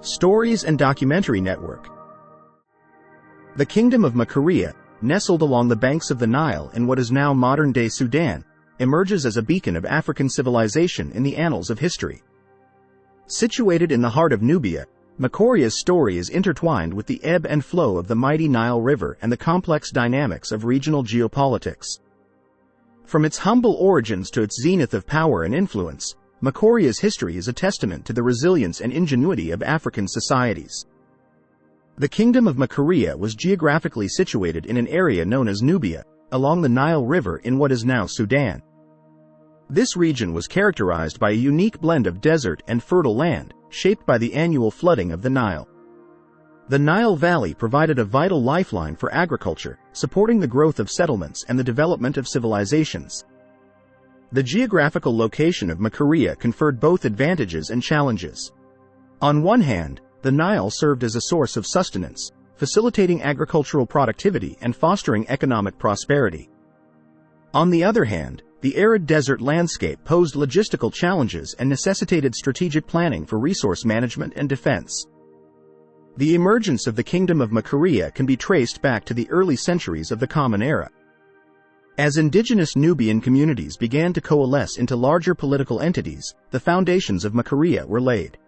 Stories and Documentary Network. The Kingdom of Makuria, nestled along the banks of the Nile in what is now modern-day Sudan, emerges as a beacon of African civilization in the annals of history. Situated in the heart of Nubia, Makuria's story is intertwined with the ebb and flow of the mighty Nile River and the complex dynamics of regional geopolitics. From its humble origins to its zenith of power and influence, Makuria's history is a testament to the resilience and ingenuity of African societies. The Kingdom of Makuria was geographically situated in an area known as Nubia, along the Nile River in what is now Sudan. This region was characterized by a unique blend of desert and fertile land, shaped by the annual flooding of the Nile. The Nile Valley provided a vital lifeline for agriculture, supporting the growth of settlements and the development of civilizations. The geographical location of Makuria conferred both advantages and challenges. On one hand, the Nile served as a source of sustenance, facilitating agricultural productivity and fostering economic prosperity. On the other hand, the arid desert landscape posed logistical challenges and necessitated strategic planning for resource management and defense. The emergence of the Kingdom of Makuria can be traced back to the early centuries of the Common Era. As indigenous Nubian communities began to coalesce into larger political entities, the foundations of Makuria were laid.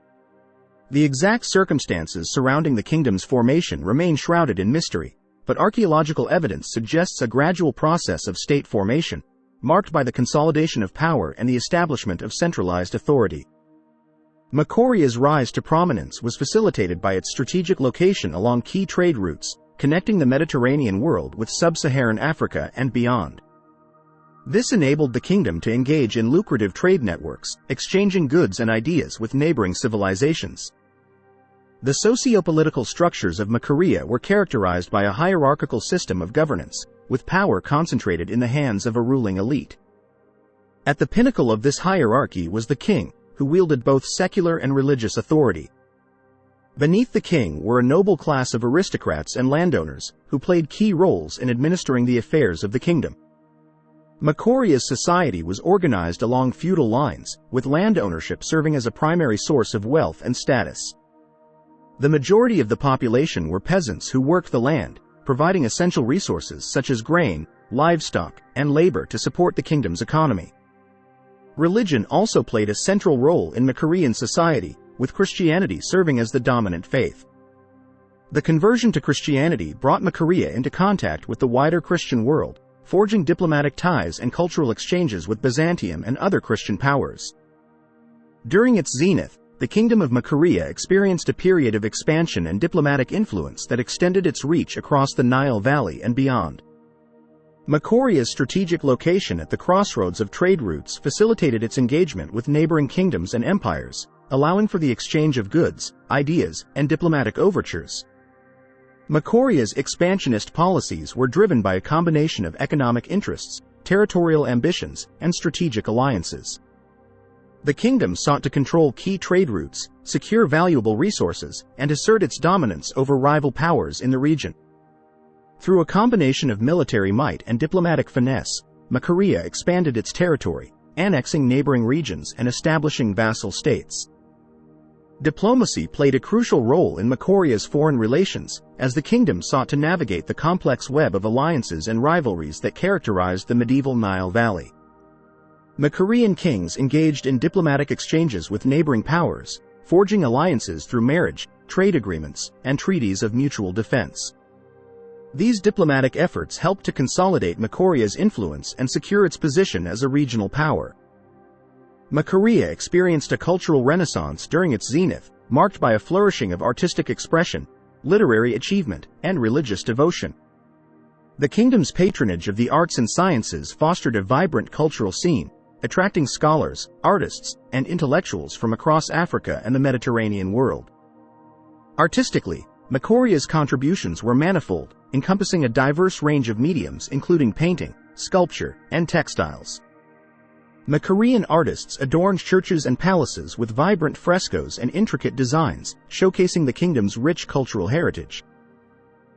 The exact circumstances surrounding the kingdom's formation remain shrouded in mystery, but archaeological evidence suggests a gradual process of state formation, marked by the consolidation of power and the establishment of centralized authority. Makuria's rise to prominence was facilitated by its strategic location along key trade routes, connecting the Mediterranean world with sub-Saharan Africa and beyond. This enabled the kingdom to engage in lucrative trade networks, exchanging goods and ideas with neighboring civilizations. The socio-political structures of Makuria were characterized by a hierarchical system of governance, with power concentrated in the hands of a ruling elite. At the pinnacle of this hierarchy was the king, who wielded both secular and religious authority. Beneath the king were a noble class of aristocrats and landowners, who played key roles in administering the affairs of the kingdom. Makuria's society was organized along feudal lines, with land ownership serving as a primary source of wealth and status. The majority of the population were peasants who worked the land, providing essential resources such as grain, livestock, and labor to support the kingdom's economy. Religion also played a central role in Makurian society, with Christianity serving as the dominant faith. The conversion to Christianity brought Makuria into contact with the wider Christian world, forging diplomatic ties and cultural exchanges with Byzantium and other Christian powers. During its zenith, the Kingdom of Makuria experienced a period of expansion and diplomatic influence that extended its reach across the Nile Valley and beyond. Makuria's strategic location at the crossroads of trade routes facilitated its engagement with neighboring kingdoms and empires, allowing for the exchange of goods, ideas, and diplomatic overtures. Makuria's expansionist policies were driven by a combination of economic interests, territorial ambitions, and strategic alliances. The kingdom sought to control key trade routes, secure valuable resources, and assert its dominance over rival powers in the region. Through a combination of military might and diplomatic finesse, Makuria expanded its territory, annexing neighboring regions and establishing vassal states. Diplomacy played a crucial role in Makuria's foreign relations, as the kingdom sought to navigate the complex web of alliances and rivalries that characterized the medieval Nile Valley. Makurian kings engaged in diplomatic exchanges with neighboring powers, forging alliances through marriage, trade agreements, and treaties of mutual defense. These diplomatic efforts helped to consolidate Makuria's influence and secure its position as a regional power. Makuria experienced a cultural renaissance during its zenith, marked by a flourishing of artistic expression, literary achievement, and religious devotion. The kingdom's patronage of the arts and sciences fostered a vibrant cultural scene, attracting scholars, artists, and intellectuals from across Africa and the Mediterranean world. Artistically, Makuria's contributions were manifold, encompassing a diverse range of mediums including painting, sculpture, and textiles. Makurian artists adorned churches and palaces with vibrant frescoes and intricate designs, showcasing the kingdom's rich cultural heritage.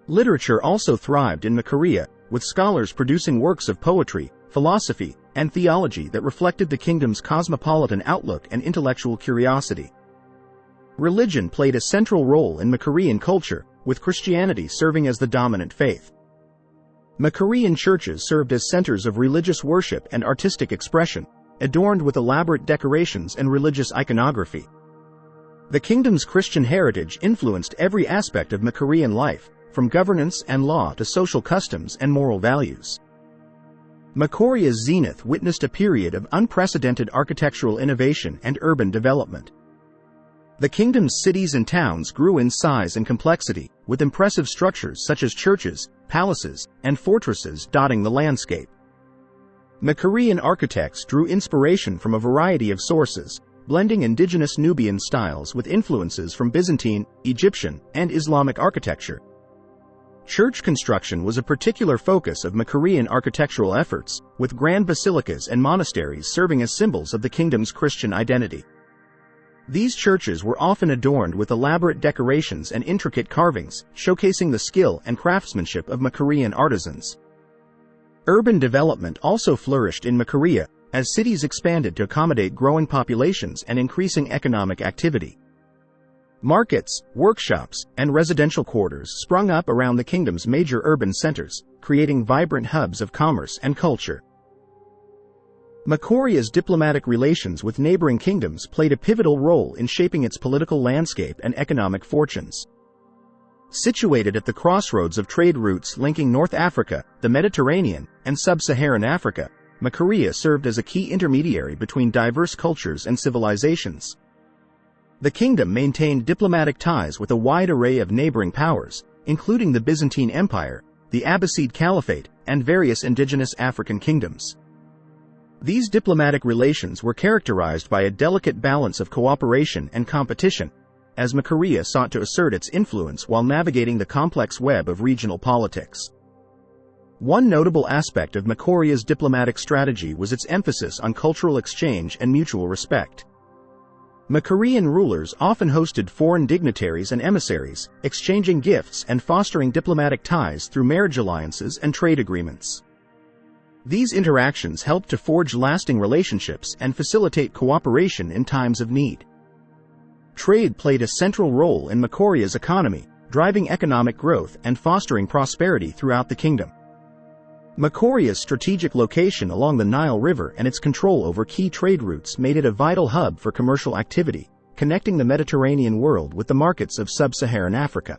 Literature also thrived in Makuria, with scholars producing works of poetry, philosophy, and theology that reflected the kingdom's cosmopolitan outlook and intellectual curiosity. Religion played a central role in Makurian culture, with Christianity serving as the dominant faith. Makurian churches served as centers of religious worship and artistic expression, adorned with elaborate decorations and religious iconography. The kingdom's Christian heritage influenced every aspect of Makurian life, from governance and law to social customs and moral values. Makuria's zenith witnessed a period of unprecedented architectural innovation and urban development. The kingdom's cities and towns grew in size and complexity, with impressive structures such as churches, palaces, and fortresses dotting the landscape. Makurian architects drew inspiration from a variety of sources, blending indigenous Nubian styles with influences from Byzantine, Egyptian, and Islamic architecture. Church construction was a particular focus of Makurian architectural efforts, with grand basilicas and monasteries serving as symbols of the kingdom's Christian identity. These churches were often adorned with elaborate decorations and intricate carvings, showcasing the skill and craftsmanship of Makurian artisans. Urban development also flourished in Makuria, as cities expanded to accommodate growing populations and increasing economic activity. Markets, workshops, and residential quarters sprung up around the kingdom's major urban centers, creating vibrant hubs of commerce and culture. Makuria's diplomatic relations with neighboring kingdoms played a pivotal role in shaping its political landscape and economic fortunes. Situated at the crossroads of trade routes linking North Africa, the Mediterranean, and sub-Saharan Africa, Makuria served as a key intermediary between diverse cultures and civilizations. The kingdom maintained diplomatic ties with a wide array of neighboring powers, including the Byzantine Empire, the Abbasid Caliphate, and various indigenous African kingdoms. These diplomatic relations were characterized by a delicate balance of cooperation and competition, as Makuria sought to assert its influence while navigating the complex web of regional politics. One notable aspect of Makuria's diplomatic strategy was its emphasis on cultural exchange and mutual respect. Makurian rulers often hosted foreign dignitaries and emissaries, exchanging gifts and fostering diplomatic ties through marriage alliances and trade agreements. These interactions helped to forge lasting relationships and facilitate cooperation in times of need. Trade played a central role in Makuria's economy, driving economic growth and fostering prosperity throughout the kingdom. Makuria's strategic location along the Nile River and its control over key trade routes made it a vital hub for commercial activity, connecting the Mediterranean world with the markets of sub-Saharan Africa.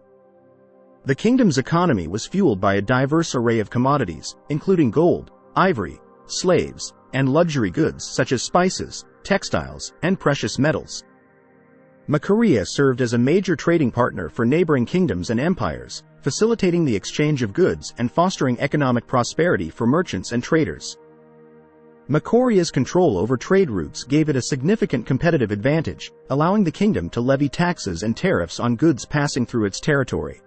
The kingdom's economy was fueled by a diverse array of commodities, including gold, ivory, slaves, and luxury goods such as spices, textiles, and precious metals. Makuria served as a major trading partner for neighboring kingdoms and empires, facilitating the exchange of goods and fostering economic prosperity for merchants and traders. Makuria's control over trade routes gave it a significant competitive advantage, allowing the kingdom to levy taxes and tariffs on goods passing through its territory.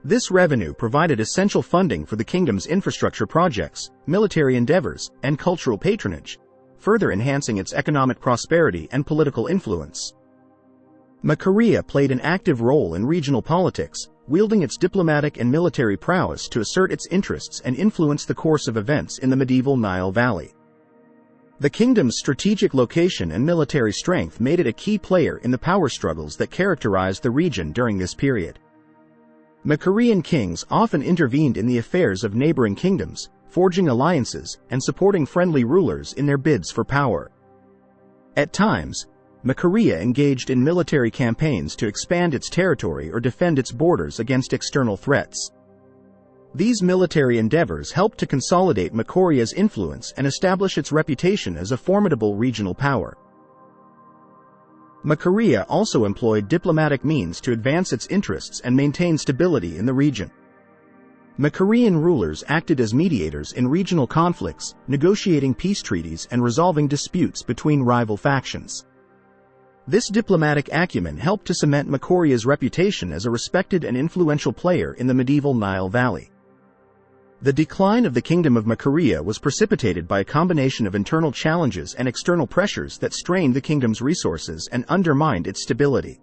This revenue provided essential funding for the kingdom's infrastructure projects, military endeavors, and cultural patronage, further enhancing its economic prosperity and political influence. Makuria played an active role in regional politics, wielding its diplomatic and military prowess to assert its interests and influence the course of events in the medieval Nile Valley. The kingdom's strategic location and military strength made it a key player in the power struggles that characterized the region during this period. Makurian kings often intervened in the affairs of neighboring kingdoms, forging alliances and supporting friendly rulers in their bids for power. At times, Makuria engaged in military campaigns to expand its territory or defend its borders against external threats. These military endeavors helped to consolidate Makuria's influence and establish its reputation as a formidable regional power. Makuria also employed diplomatic means to advance its interests and maintain stability in the region. Makurian rulers acted as mediators in regional conflicts, negotiating peace treaties and resolving disputes between rival factions. This diplomatic acumen helped to cement Makuria's reputation as a respected and influential player in the medieval Nile Valley. The decline of the Kingdom of Makuria was precipitated by a combination of internal challenges and external pressures that strained the kingdom's resources and undermined its stability.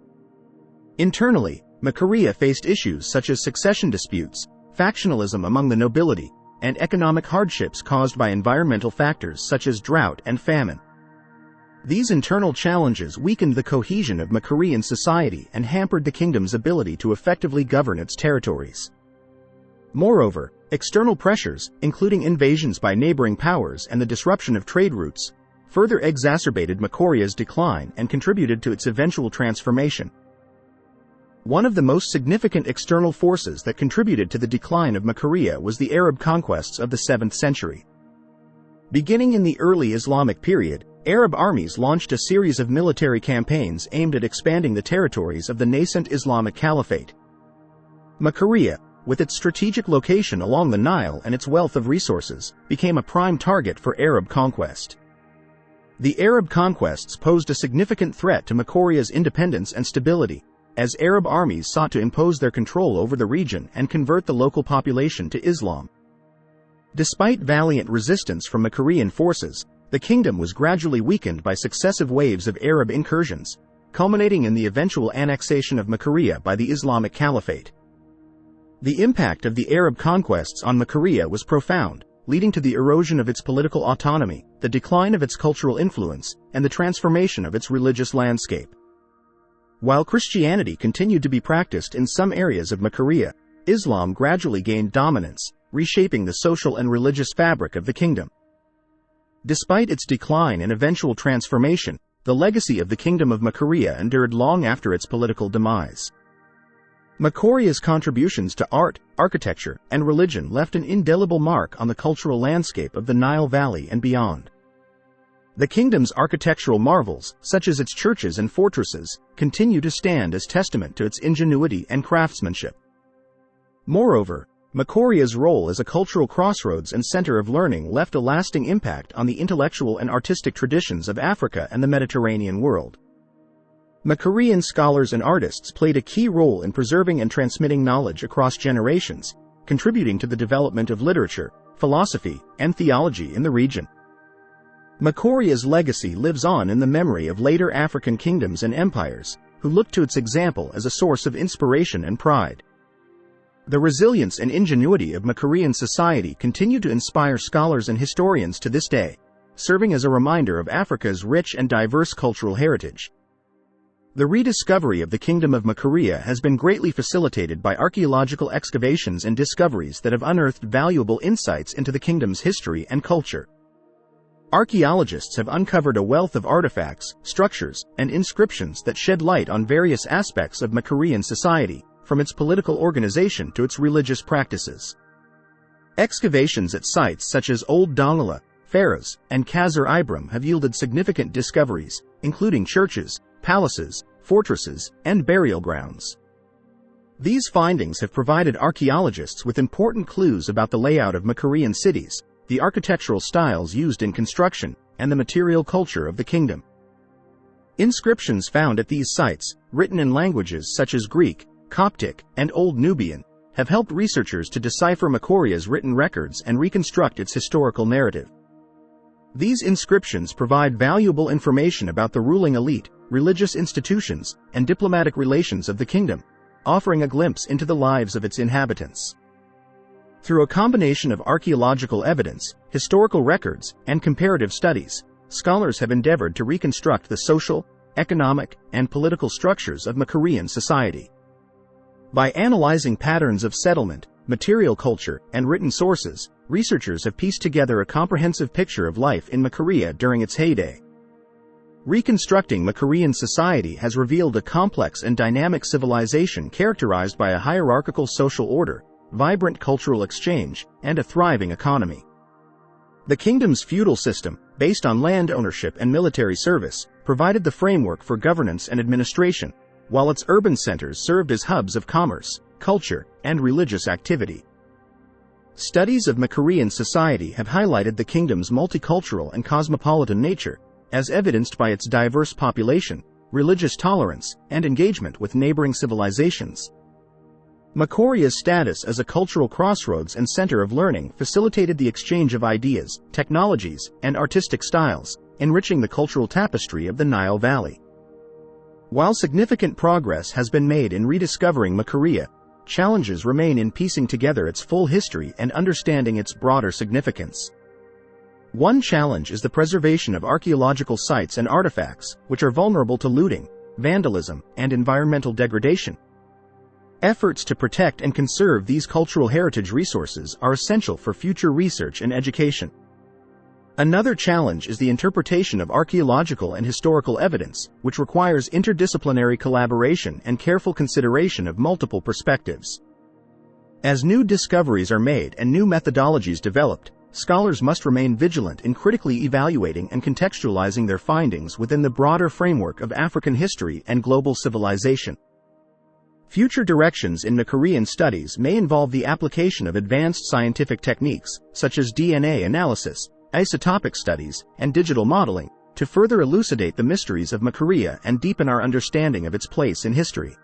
Internally, Makuria faced issues such as succession disputes, factionalism among the nobility, and economic hardships caused by environmental factors such as drought and famine. These internal challenges weakened the cohesion of Makurian society and hampered the kingdom's ability to effectively govern its territories. Moreover, external pressures, including invasions by neighboring powers and the disruption of trade routes, further exacerbated Makuria's decline and contributed to its eventual transformation. One of the most significant external forces that contributed to the decline of Makuria was the Arab conquests of the 7th century. Beginning in the early Islamic period, Arab armies launched a series of military campaigns aimed at expanding the territories of the nascent Islamic Caliphate. Makuria, with its strategic location along the Nile and its wealth of resources, became a prime target for Arab conquest. The Arab conquests posed a significant threat to Makuria's independence and stability, as Arab armies sought to impose their control over the region and convert the local population to Islam. Despite valiant resistance from Makurian forces, the kingdom was gradually weakened by successive waves of Arab incursions, culminating in the eventual annexation of Makuria by the Islamic Caliphate. The impact of the Arab conquests on Makuria was profound, leading to the erosion of its political autonomy, the decline of its cultural influence, and the transformation of its religious landscape. While Christianity continued to be practiced in some areas of Makuria, Islam gradually gained dominance, reshaping the social and religious fabric of the kingdom. Despite its decline and eventual transformation, the legacy of the Kingdom of Makuria endured long after its political demise. Makuria's contributions to art, architecture, and religion left an indelible mark on the cultural landscape of the Nile Valley and beyond. The kingdom's architectural marvels, such as its churches and fortresses, continue to stand as testament to its ingenuity and craftsmanship. Moreover, Makuria's role as a cultural crossroads and center of learning left a lasting impact on the intellectual and artistic traditions of Africa and the Mediterranean world. Makurian scholars and artists played a key role in preserving and transmitting knowledge across generations, contributing to the development of literature, philosophy, and theology in the region. Makuria's legacy lives on in the memory of later African kingdoms and empires, who looked to its example as a source of inspiration and pride. The resilience and ingenuity of Makurian society continue to inspire scholars and historians to this day, serving as a reminder of Africa's rich and diverse cultural heritage. The rediscovery of the Kingdom of Makuria has been greatly facilitated by archaeological excavations and discoveries that have unearthed valuable insights into the kingdom's history and culture. Archaeologists have uncovered a wealth of artifacts, structures, and inscriptions that shed light on various aspects of Makurian society, from its political organization to its religious practices. Excavations at sites such as Old Dongola, Pharos, and Khazar Ibram have yielded significant discoveries, including churches, palaces, fortresses, and burial grounds. These findings have provided archaeologists with important clues about the layout of Makurian cities, the architectural styles used in construction, and the material culture of the kingdom. Inscriptions found at these sites, written in languages such as Greek, Coptic, and Old Nubian, have helped researchers to decipher Makuria's written records and reconstruct its historical narrative. These inscriptions provide valuable information about the ruling elite, religious institutions, and diplomatic relations of the kingdom, offering a glimpse into the lives of its inhabitants. Through a combination of archaeological evidence, historical records, and comparative studies, scholars have endeavored to reconstruct the social, economic, and political structures of Makurian society. By analyzing patterns of settlement, material culture, and written sources, researchers have pieced together a comprehensive picture of life in Makuria during its heyday. Reconstructing Makurian society has revealed a complex and dynamic civilization characterized by a hierarchical social order, vibrant cultural exchange, and a thriving economy. The kingdom's feudal system, based on land ownership and military service, provided the framework for governance and administration, while its urban centers served as hubs of commerce, culture, and religious activity. Studies of Makurian society have highlighted the kingdom's multicultural and cosmopolitan nature, as evidenced by its diverse population, religious tolerance, and engagement with neighboring civilizations. Makuria's status as a cultural crossroads and center of learning facilitated the exchange of ideas, technologies, and artistic styles, enriching the cultural tapestry of the Nile Valley. While significant progress has been made in rediscovering Makuria, challenges remain in piecing together its full history and understanding its broader significance. One challenge is the preservation of archaeological sites and artifacts, which are vulnerable to looting, vandalism, and environmental degradation. Efforts to protect and conserve these cultural heritage resources are essential for future research and education. Another challenge is the interpretation of archaeological and historical evidence, which requires interdisciplinary collaboration and careful consideration of multiple perspectives. As new discoveries are made and new methodologies developed, scholars must remain vigilant in critically evaluating and contextualizing their findings within the broader framework of African history and global civilization. Future directions in Makurian studies may involve the application of advanced scientific techniques, such as DNA analysis, isotopic studies, and digital modeling, to further elucidate the mysteries of Makuria and deepen our understanding of its place in history.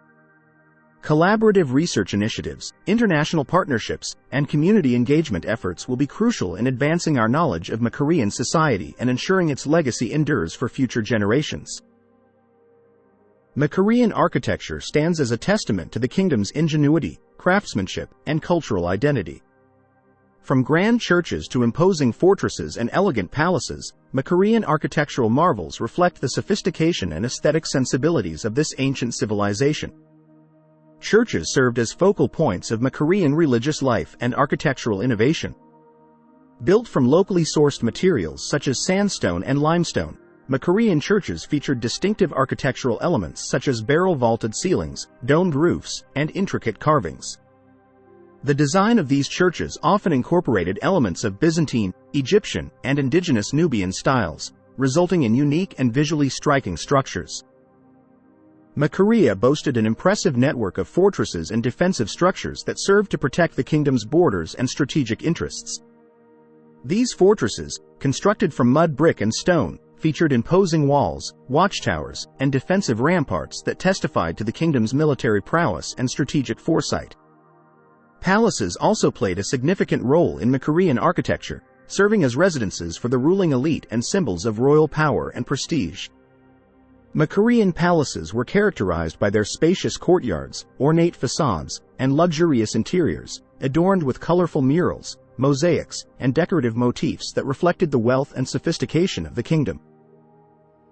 Collaborative research initiatives, international partnerships, and community engagement efforts will be crucial in advancing our knowledge of Makurian society and ensuring its legacy endures for future generations. Makurian architecture stands as a testament to the kingdom's ingenuity, craftsmanship, and cultural identity. From grand churches to imposing fortresses and elegant palaces, Makurian architectural marvels reflect the sophistication and aesthetic sensibilities of this ancient civilization. Churches served as focal points of Makurian religious life and architectural innovation. Built from locally sourced materials such as sandstone and limestone, Makurian churches featured distinctive architectural elements such as barrel-vaulted ceilings, domed roofs, and intricate carvings. The design of these churches often incorporated elements of Byzantine, Egyptian, and indigenous Nubian styles, resulting in unique and visually striking structures. Makuria boasted an impressive network of fortresses and defensive structures that served to protect the kingdom's borders and strategic interests. These fortresses, constructed from mud, brick, and stone, featured imposing walls, watchtowers, and defensive ramparts that testified to the kingdom's military prowess and strategic foresight. Palaces also played a significant role in Makurian architecture, serving as residences for the ruling elite and symbols of royal power and prestige. Makurian palaces were characterized by their spacious courtyards, ornate facades, and luxurious interiors, adorned with colorful murals, mosaics, and decorative motifs that reflected the wealth and sophistication of the kingdom.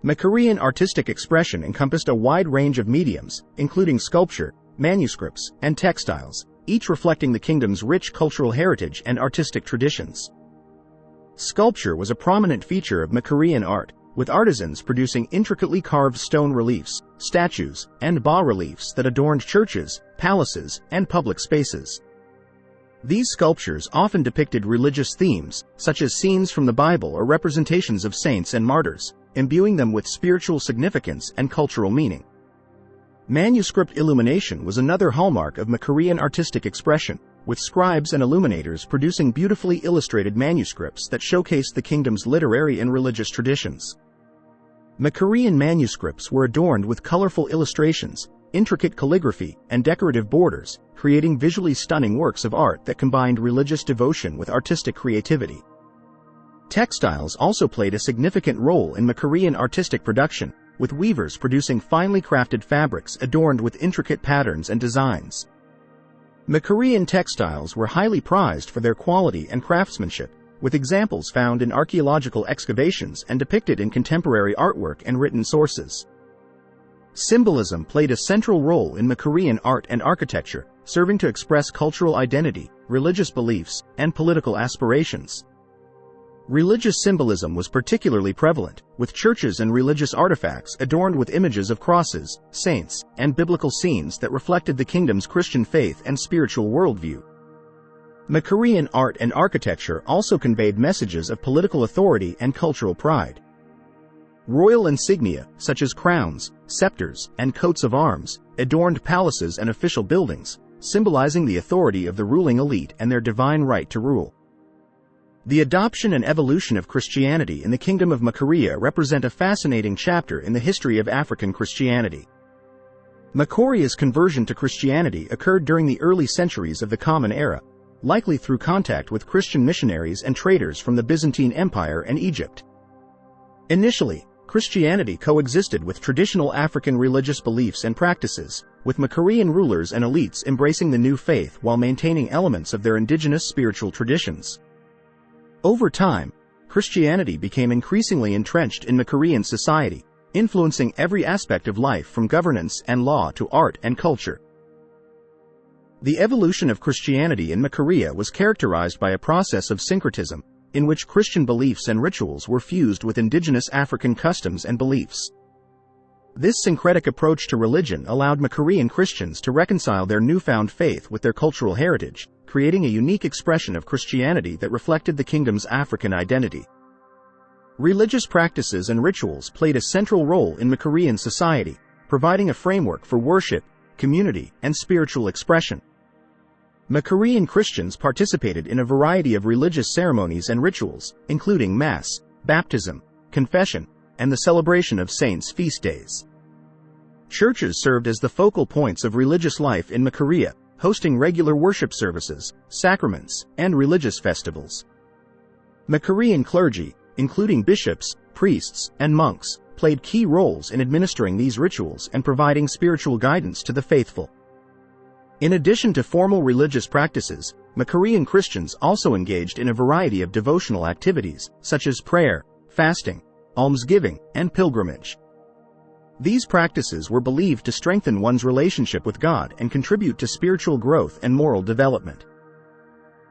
Makurian artistic expression encompassed a wide range of mediums, including sculpture, manuscripts, and textiles, each reflecting the kingdom's rich cultural heritage and artistic traditions. Sculpture was a prominent feature of Makurian art, with artisans producing intricately carved stone reliefs, statues, and bas-reliefs that adorned churches, palaces, and public spaces. These sculptures often depicted religious themes, such as scenes from the Bible or representations of saints and martyrs, imbuing them with spiritual significance and cultural meaning. Manuscript illumination was another hallmark of Makurian artistic expression, with scribes and illuminators producing beautifully illustrated manuscripts that showcased the kingdom's literary and religious traditions. Makurian manuscripts were adorned with colorful illustrations, intricate calligraphy, and decorative borders, creating visually stunning works of art that combined religious devotion with artistic creativity. Textiles also played a significant role in Makurian artistic production, with weavers producing finely crafted fabrics adorned with intricate patterns and designs. Makurian textiles were highly prized for their quality and craftsmanship, with examples found in archaeological excavations and depicted in contemporary artwork and written sources. Symbolism played a central role in Makurian art and architecture, serving to express cultural identity, religious beliefs, and political aspirations. Religious symbolism was particularly prevalent, with churches and religious artifacts adorned with images of crosses, saints, and biblical scenes that reflected the kingdom's Christian faith and spiritual worldview. Makurian art and architecture also conveyed messages of political authority and cultural pride. Royal insignia, such as crowns, scepters, and coats of arms, adorned palaces and official buildings, symbolizing the authority of the ruling elite and their divine right to rule. The adoption and evolution of Christianity in the Kingdom of Makuria represent a fascinating chapter in the history of African Christianity. Makuria's conversion to Christianity occurred during the early centuries of the Common Era, likely through contact with Christian missionaries and traders from the Byzantine Empire and Egypt. Initially, Christianity coexisted with traditional African religious beliefs and practices, with Makurian rulers and elites embracing the new faith while maintaining elements of their indigenous spiritual traditions. Over time, Christianity became increasingly entrenched in Makurian society, influencing every aspect of life from governance and law to art and culture. The evolution of Christianity in Makuria was characterized by a process of syncretism, in which Christian beliefs and rituals were fused with indigenous African customs and beliefs. This syncretic approach to religion allowed Makurian Christians to reconcile their newfound faith with their cultural heritage, creating a unique expression of Christianity that reflected the kingdom's African identity. Religious practices and rituals played a central role in Makurian society, providing a framework for worship, community, and spiritual expression. Makurian Christians participated in a variety of religious ceremonies and rituals, including Mass, baptism, confession, and the celebration of saints' feast days. Churches served as the focal points of religious life in Makuria, hosting regular worship services, sacraments, and religious festivals. Makurian clergy, including bishops, priests, and monks, played key roles in administering these rituals and providing spiritual guidance to the faithful. In addition to formal religious practices, Makurian Christians also engaged in a variety of devotional activities, such as prayer, fasting, almsgiving, and pilgrimage. These practices were believed to strengthen one's relationship with God and contribute to spiritual growth and moral development.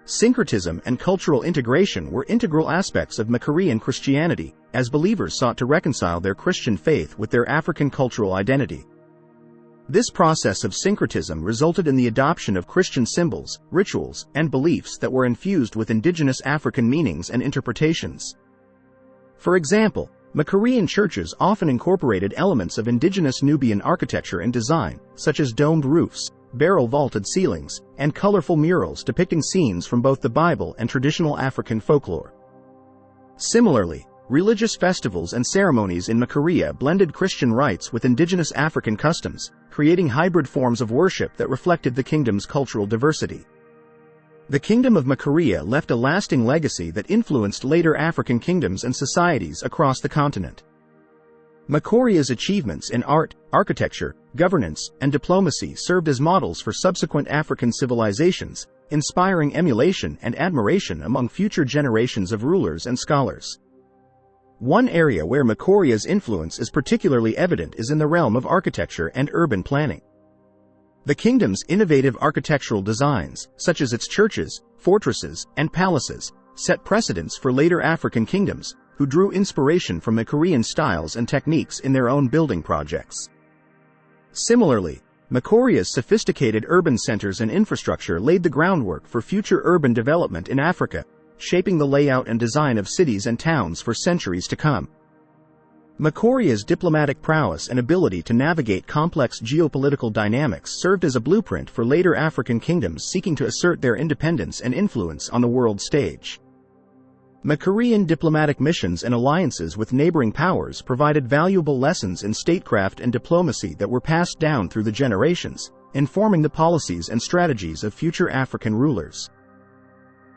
Syncretism and cultural integration were integral aspects of Makurian Christianity, as believers sought to reconcile their Christian faith with their African cultural identity. This process of syncretism resulted in the adoption of Christian symbols, rituals, and beliefs that were infused with indigenous African meanings and interpretations. For example, Makurian churches often incorporated elements of indigenous Nubian architecture and design, such as domed roofs, barrel-vaulted ceilings, and colorful murals depicting scenes from both the Bible and traditional African folklore. Similarly, religious festivals and ceremonies in Makuria blended Christian rites with indigenous African customs, creating hybrid forms of worship that reflected the kingdom's cultural diversity. The Kingdom of Makuria left a lasting legacy that influenced later African kingdoms and societies across the continent. Makuria's achievements in art, architecture, governance, and diplomacy served as models for subsequent African civilizations, inspiring emulation and admiration among future generations of rulers and scholars. One area where Makuria's influence is particularly evident is in the realm of architecture and urban planning. The kingdom's innovative architectural designs, such as its churches, fortresses, and palaces, set precedents for later African kingdoms, who drew inspiration from Makurian styles and techniques in their own building projects. Similarly, Makuria's sophisticated urban centers and infrastructure laid the groundwork for future urban development in Africa, shaping the layout and design of cities and towns for centuries to come. Makuria's diplomatic prowess and ability to navigate complex geopolitical dynamics served as a blueprint for later African kingdoms seeking to assert their independence and influence on the world stage. Makurian diplomatic missions and alliances with neighboring powers provided valuable lessons in statecraft and diplomacy that were passed down through the generations, informing the policies and strategies of future African rulers.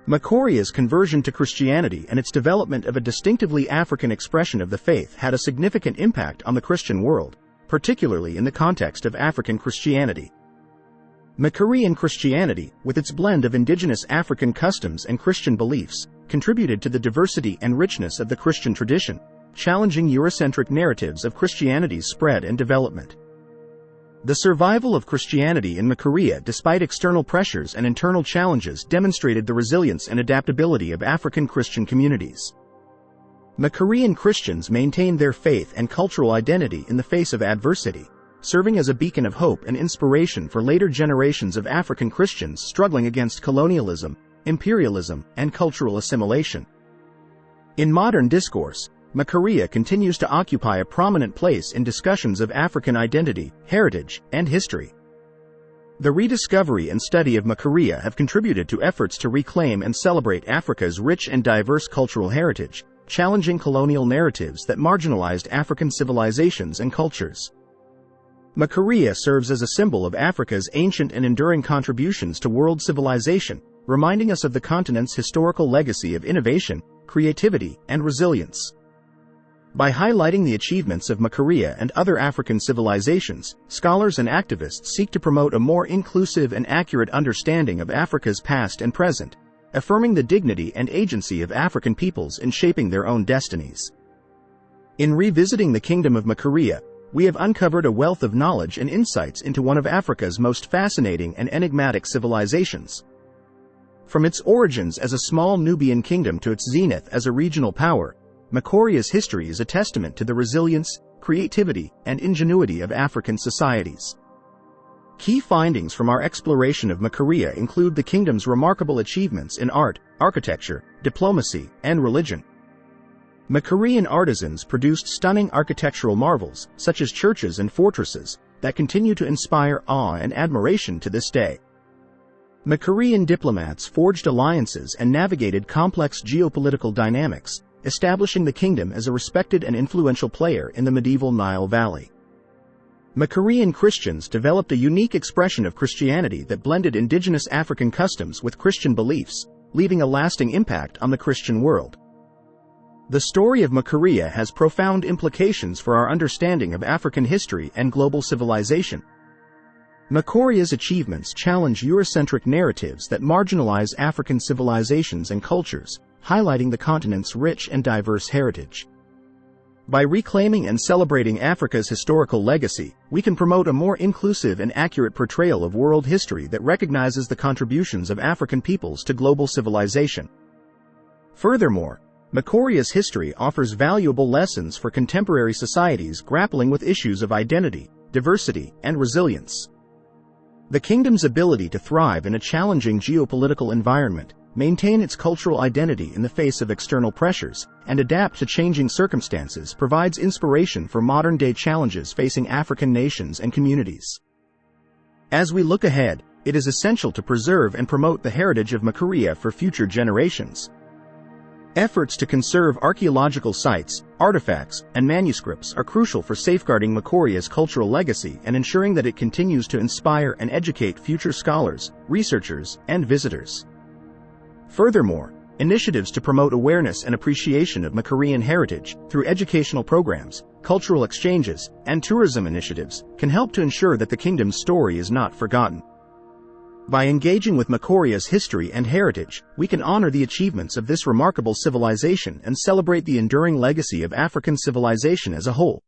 Makuria's conversion to Christianity and its development of a distinctively African expression of the faith had a significant impact on the Christian world, particularly in the context of African Christianity. Makurian Christianity, with its blend of indigenous African customs and Christian beliefs, contributed to the diversity and richness of the Christian tradition, challenging Eurocentric narratives of Christianity's spread and development. The survival of Christianity in Makuria despite external pressures and internal challenges demonstrated the resilience and adaptability of African Christian communities. Makurian Christians maintained their faith and cultural identity in the face of adversity, serving as a beacon of hope and inspiration for later generations of African Christians struggling against colonialism, imperialism, and cultural assimilation. In modern discourse, Makuria continues to occupy a prominent place in discussions of African identity, heritage, and history. The rediscovery and study of Makuria have contributed to efforts to reclaim and celebrate Africa's rich and diverse cultural heritage, challenging colonial narratives that marginalized African civilizations and cultures. Makuria serves as a symbol of Africa's ancient and enduring contributions to world civilization, reminding us of the continent's historical legacy of innovation, creativity, and resilience. By highlighting the achievements of Makuria and other African civilizations, scholars and activists seek to promote a more inclusive and accurate understanding of Africa's past and present, affirming the dignity and agency of African peoples in shaping their own destinies. In revisiting the Kingdom of Makuria, we have uncovered a wealth of knowledge and insights into one of Africa's most fascinating and enigmatic civilizations. From its origins as a small Nubian kingdom to its zenith as a regional power, Makuria's history is a testament to the resilience, creativity, and ingenuity of African societies. Key findings from our exploration of Makuria include the kingdom's remarkable achievements in art, architecture, diplomacy, and religion. Makurian artisans produced stunning architectural marvels, such as churches and fortresses, that continue to inspire awe and admiration to this day. Makurian diplomats forged alliances and navigated complex geopolitical dynamics, establishing the kingdom as a respected and influential player in the medieval Nile Valley. Makurian Christians developed a unique expression of Christianity that blended indigenous African customs with Christian beliefs, leaving a lasting impact on the Christian world. The story of Makuria has profound implications for our understanding of African history and global civilization. Makuria's achievements challenge Eurocentric narratives that marginalize African civilizations and cultures, highlighting the continent's rich and diverse heritage. By reclaiming and celebrating Africa's historical legacy, we can promote a more inclusive and accurate portrayal of world history that recognizes the contributions of African peoples to global civilization. Furthermore, Makuria's history offers valuable lessons for contemporary societies grappling with issues of identity, diversity, and resilience. The kingdom's ability to thrive in a challenging geopolitical environment, maintain its cultural identity in the face of external pressures, and adapt to changing circumstances provides inspiration for modern-day challenges facing African nations and communities. As we look ahead, it is essential to preserve and promote the heritage of Makuria for future generations. Efforts to conserve archaeological sites, artifacts, and manuscripts are crucial for safeguarding Makuria's cultural legacy and ensuring that it continues to inspire and educate future scholars, researchers, and visitors. Furthermore, initiatives to promote awareness and appreciation of Makurian heritage through educational programs, cultural exchanges, and tourism initiatives can help to ensure that the kingdom's story is not forgotten. By engaging with Makuria's history and heritage, we can honor the achievements of this remarkable civilization and celebrate the enduring legacy of African civilization as a whole.